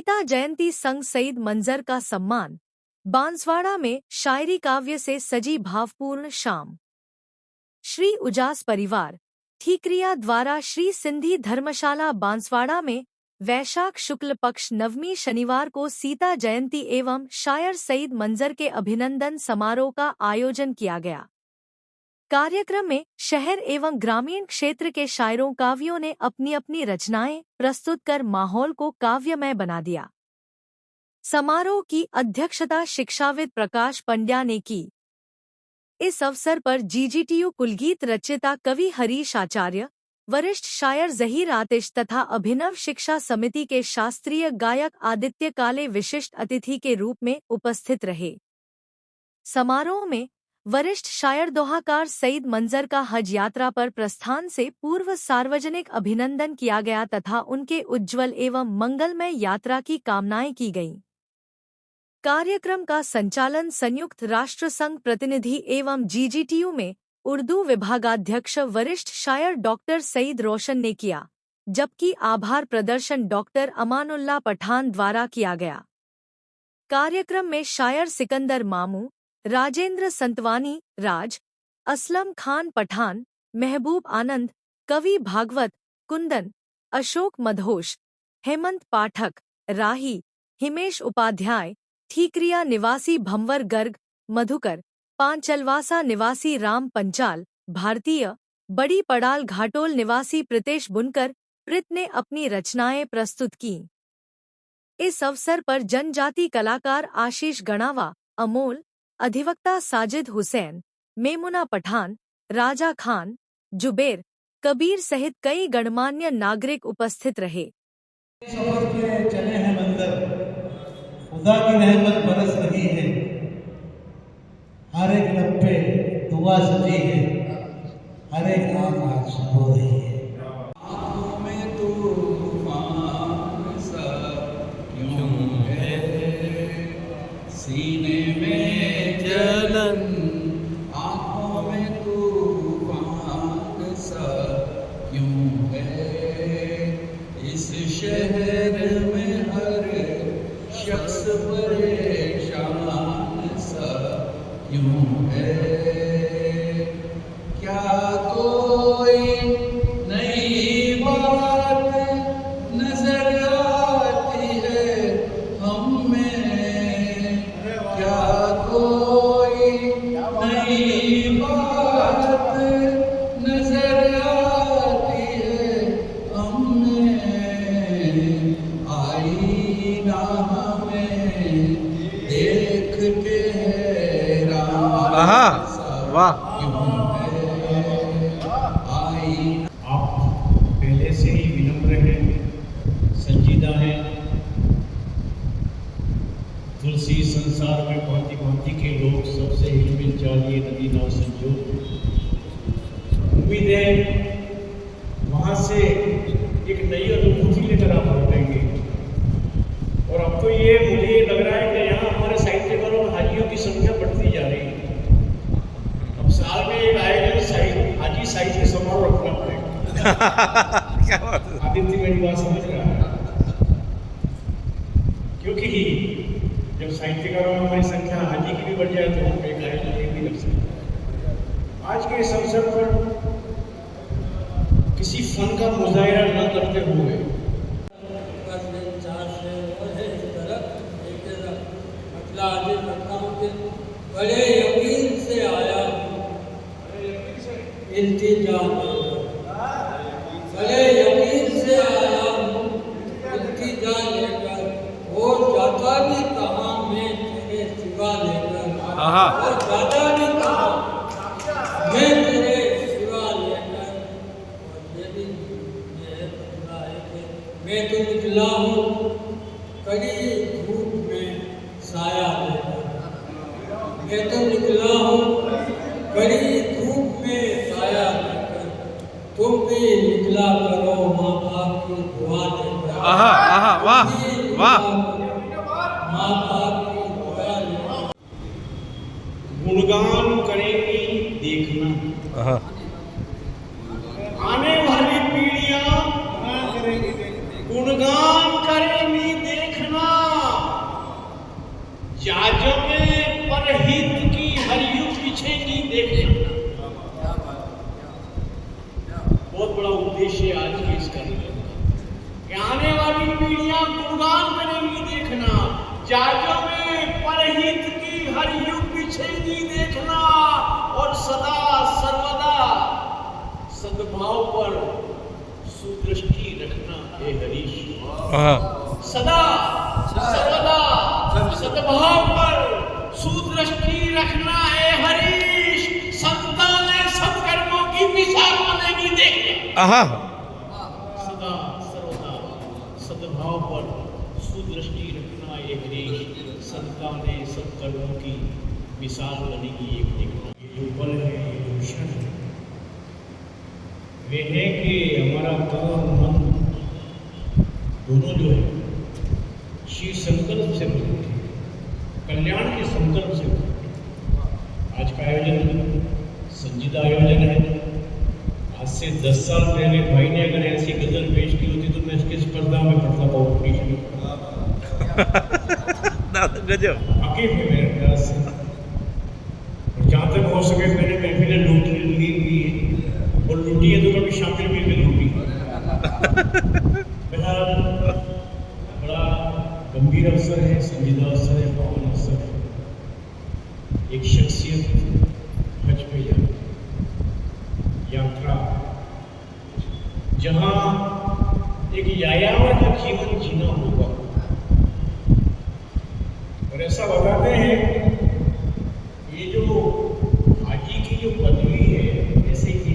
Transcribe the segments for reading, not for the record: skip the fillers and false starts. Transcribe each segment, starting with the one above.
सीता जयंती संग सईद मंजर का सम्मान। बांसवाड़ा में शायरी काव्य से सजी भावपूर्ण शाम। श्री उजास परिवार ठीकरिया द्वारा श्री सिंधी धर्मशाला बांसवाड़ा में वैशाख शुक्ल पक्ष नवमी शनिवार को सीता जयंती एवं शायर सईद मंजर के अभिनंदन समारोह का आयोजन किया गया। कार्यक्रम में शहर एवं ग्रामीण क्षेत्र के शायरों काव्यों ने अपनी अपनी रचनाएं प्रस्तुत कर माहौल को काव्यमय बना दिया। समारोह की अध्यक्षता शिक्षाविद प्रकाश पंड्या ने की। इस अवसर पर जीजीटीयू कुलगीत रचयिता कवि हरीश आचार्य, वरिष्ठ शायर जहीर आतिश तथा अभिनव शिक्षा समिति के शास्त्रीय गायक आदित्य काले विशिष्ट अतिथि के रूप में उपस्थित रहे। समारोह में वरिष्ठ शायर दोहाकार सईद मंजर का हज यात्रा पर प्रस्थान से पूर्व सार्वजनिक अभिनंदन किया गया तथा उनके उज्ज्वल एवं मंगलमय यात्रा की कामनाएं की गईं। कार्यक्रम का संचालन संयुक्त राष्ट्र संघ प्रतिनिधि एवं जीजीटीयू में उर्दू विभागाध्यक्ष वरिष्ठ शायर डॉक्टर सईद रोशन ने किया, जबकि आभार प्रदर्शन डॉक्टर अमानुल्लाह पठान द्वारा किया गया। कार्यक्रम में शायर सिकंदर मामू, राजेंद्र संतवानी राज, असलम खान पठान, महबूब आनंद, कवि भागवत, कुंदन, अशोक मधोश, हेमंत पाठक, राही, हिमेश उपाध्याय, ठीकरिया निवासी भंवर गर्ग, मधुकर, पांचलवासा निवासी राम पंचाल, भारतीय, बड़ी पड़ाल घाटोल निवासी प्रीतेश बुनकर प्रीत ने अपनी रचनाएं प्रस्तुत की। इस अवसर पर जनजाति कलाकार आशीष गणावा, अमोल, अधिवक्ता साजिद हुसैन, मेमुना पठान, राजा खान, जुबेर, कबीर सहित कई गणमान्य नागरिक उपस्थित रहे। सफर पे चले हैं मंदिर, खुदा की रहमत बरस रही है, हर एक लब पे दुआ सजी है, हर एक आँख आज रो रही है। आँखों में तूफान सा क्यों है, सीने में जलन, आँखों में तूफान सा क्यों है, इस शहर में हर शख्स परेशान सा क्यों है, क्या कोई नई बात नजर आती है हम में, क्या कोई नई बात नजर आती है हम में, आईना हमें देख के हैरान वाह आप पहले से ही विनम्र हैं, संजीदा हैं। तुलसी संसार में भांति भांति के लोग सबसे हिलमिल चालिए नदी नाव संजोग। उम्मीद है वहाँ से एक नई अनुभूति लेकर आप लौटेंगे। और अब तो ये मुझे लग रहा है कि यहाँ हमारे साहित्यकारों में हाजियों की संख्या बढ़ती जा रही है। अब साल में एक आएगा हाजी साहित्य समारोह रखना पड़ेगा। क्या बात है? आदित्य मेरी बात समझ रहा है, क्योंकि जब साहित्यकारों में हमारी संख्या हाजी की भी बढ़ जाए तो हम एक आयोजन भी कर सकते। आज के इस अवसर पर किसी फन का मुजाहिरा न करते हुए बड़े यकीन से आया इल्तिजा, बड़े यकीन से आया इल्तिजा लेकर, और जाता भी कहाँ मैं तेरे सिवा लेकर, और जाता भी कहाँ मैं तेरे सिवा लेकर, और ये भी ये बतला है कि मैं तो निकला हूँ कड़ी धूप में साया लेकर, मैं तो निकला हूँ कड़ी धूप में साया लेकर, तुम भी निकला करो माँ बाप की दुआ लेकर। वाह वाह। माँ बाप की दुआ लेकर गुणगान करेंगी देखना, आने वाली पीढ़ियां गुणगान करेंगी देखना, जाजों में परहित की हरियु पीछेगी देखना। बहुत बड़ा उद्देश्य है आज के इस कार्यक्रम का कि आने वाली पीढ़ियां गुणगान करेंगी देखना। जाजों में परहित की हरियु पीछेगी देखना और सदा सर्वदा सद्भाव पर सुदृष्टि रखना हे हरीश। सदा सर्वदा सद्भाव पर सुदृष्टि रखना हे हरीश। संतानें सत्कर्मों की मिसाल बनेगी देखना। सदा सर्वदा सद्भाव पर सुदृष्टि रखना हे हरीश। संतानें सत्कर्मों की मिसाल बनेगी एक देखना। ये जो बल है, ये जो क्षण है, वे है कि हमारा तन मन दोनों जो है श्री संकल्प से मिलते हैं, कल्याण के संकल्प से मिलते हैं। आज का आयोजन संजीदा आयोजन है। आज से 10 साल पहले भाई ने अगर ऐसी गजल पेश की होती तो मैं इसकी स्पर्धा में पढ़ता कॉम्पिटिशन वाकई में मेरे प्रयास से। और जहाँ तक हो सके मैंने महफिलें लूट ली है और लूटी है तो कभी शामिल भी नहीं लूटी। बहरहाल बड़ा गंभीर अवसर है, संजीदा अवसर है, पावन अवसर है। एक शख्सियत हज पे यात्रा, जहाँ एक यायावर का जीवन जीना होगा। और ऐसा बताते हैं ये जो हाजी की जो पदवी है ऐसे ही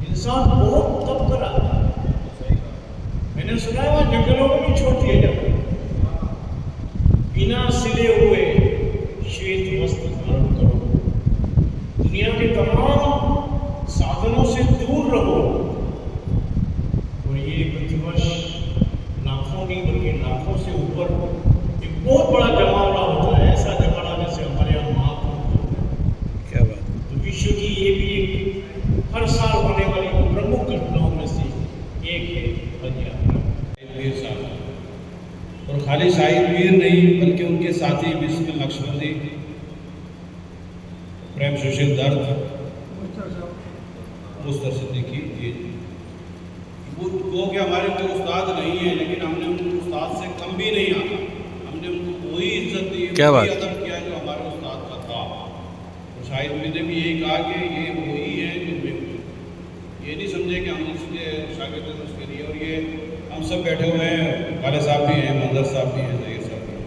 इंसान बहुत तप कर आता है। मैंने सुना है वह जंगलों में भी छोड़ दिया जाता है। बिना सिले हुए श्वेत वस्त्र धारण करो, दुनिया के तमाम साधनों से दूर रहो। और ये प्रतिवर्ष लाखों नहीं बल्कि लाखों से ऊपर एक बहुत बड़ा जमावड़ा होता है। ऐसा जमावड़ा जैसे हमारे यहाँ महाकुंभ। क्या बात। तो विश्व की ये भी एक हर साल होने वाली प्रमुख घटनाओं में से एक है हज यात्रा। और खाली शाहिद वीर नहीं बल्कि उनके साथी विष्णु लक्ष्मणी, प्रेम सुशील दर्द, मुस्तर सिद्दीकी जी, वो कि हमारे कोई उस्ताद नहीं है लेकिन हमने उन उस्ताद से कम भी नहीं आना। हमने उनको वही इज्जत दी, वही अदब किया जो हमारे उस्ताद का था। और शाहिद वीर ने भी यही कहा कि ये वही है जो ये नहीं समझे कि हम उसके शागिर्द हैं उसके लिए। और ये हम सब बैठे हुए हैं, वाले साहब भी हैं, मंदर साहब भी हैं, जहीर साहब भी हैं।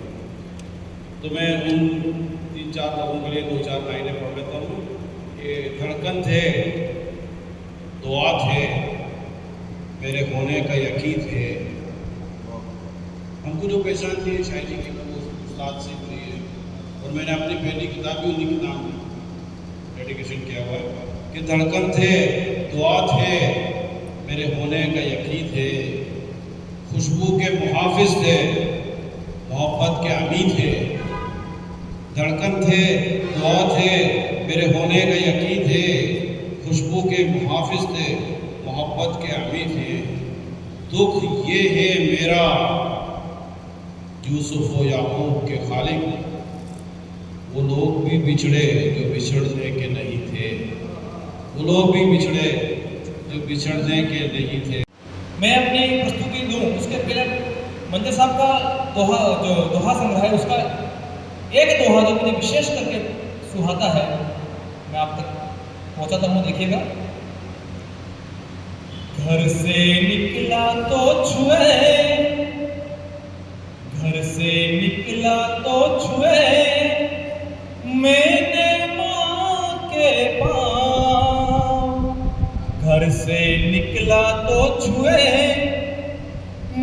तो मैं उन 3-4 लोगों के लिए 2-4 लाइनें पढ़ लेता हूँ। ये धड़कन थे, दुआ थे, मेरे होने का यकीन थे। हमको जो पहचान दी है शायरी की वो उस्ताद से हुई है। और मैंने अपनी पहली किताब भी उन्हीं के नाम डेडिकेशन किया हुआ है कि धड़कन थे, दुआ थे, मेरे होने का यकीन थे, खुशबू के मुहाफिज थे, मोहब्बत के अमी थे। धड़कन थे, दुआ थे, मेरे होने का यकीन थे, खुशबू के मुहाफिज थे, मोहब्बत के अमी थे। दुख ये है मेरा यूसुफ व याकूब के खालिक, वो लोग भी बिछड़े जो बिछड़ने के नहीं थे। वो लोग भी बिछड़े जो बिछड़ने के नहीं थे। मैं अपनी प्रस्तुति दूं उसके पहले मंदिर साहब का दोहा, जो दोहा संग्रह है उसका एक दोहा जो मुझे विशेष करके सुहाता है, मैं आप तक पहुंचाता हूँ, देखिएगा। घर से निकला तो छुए, घर से निकला तो छुए, मैंने माँ के पाँव। घर से निकला तो छुए,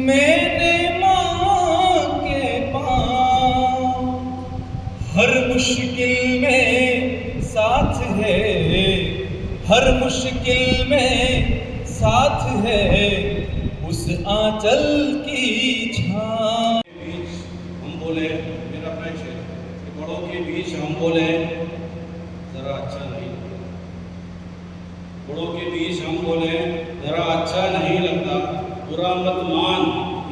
मैंने माँ के पाँव। हर मुश्किल में साथ है, हर मुश्किल में साथ है, उस आंचल की छाँव। हम बोले, मेरा अपना शेर, बड़ों के बीच हम बोले जरा अच्छा नहीं, बड़ों के बीच हम बोले जरा अच्छा नहीं लगता, बुरा मत मान,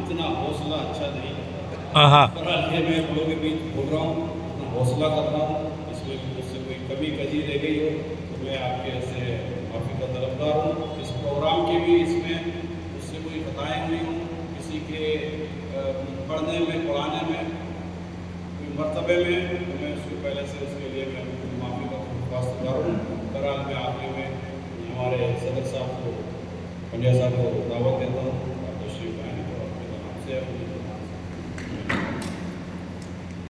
इतना हौसला अच्छा नहीं लगता। बहरहाल ये मैं बड़ों के बीच बोल रहा हूँ, अपना हौसला कर रहा हूँ। इसमें मुझसे कोई कमी कजी रह गई हो तो मैं आपके से माफ़ी का तलबदार हूँ। इस प्रोग्राम के भी इसमें मुझसे कोई खताएँ हुई हूँ, किसी के पढ़ने में पढ़ाने में कोई मरतबे में, तो मैं उससे पहले से उसके लिए मैं माफ़ी का वास्तेदार हूँ। बहरहाल मैं आखिरी में हमारे सदर साहब को, पंड्या साहब को दावत देता हूँ, तशरीफ लाने को आपके नाम से।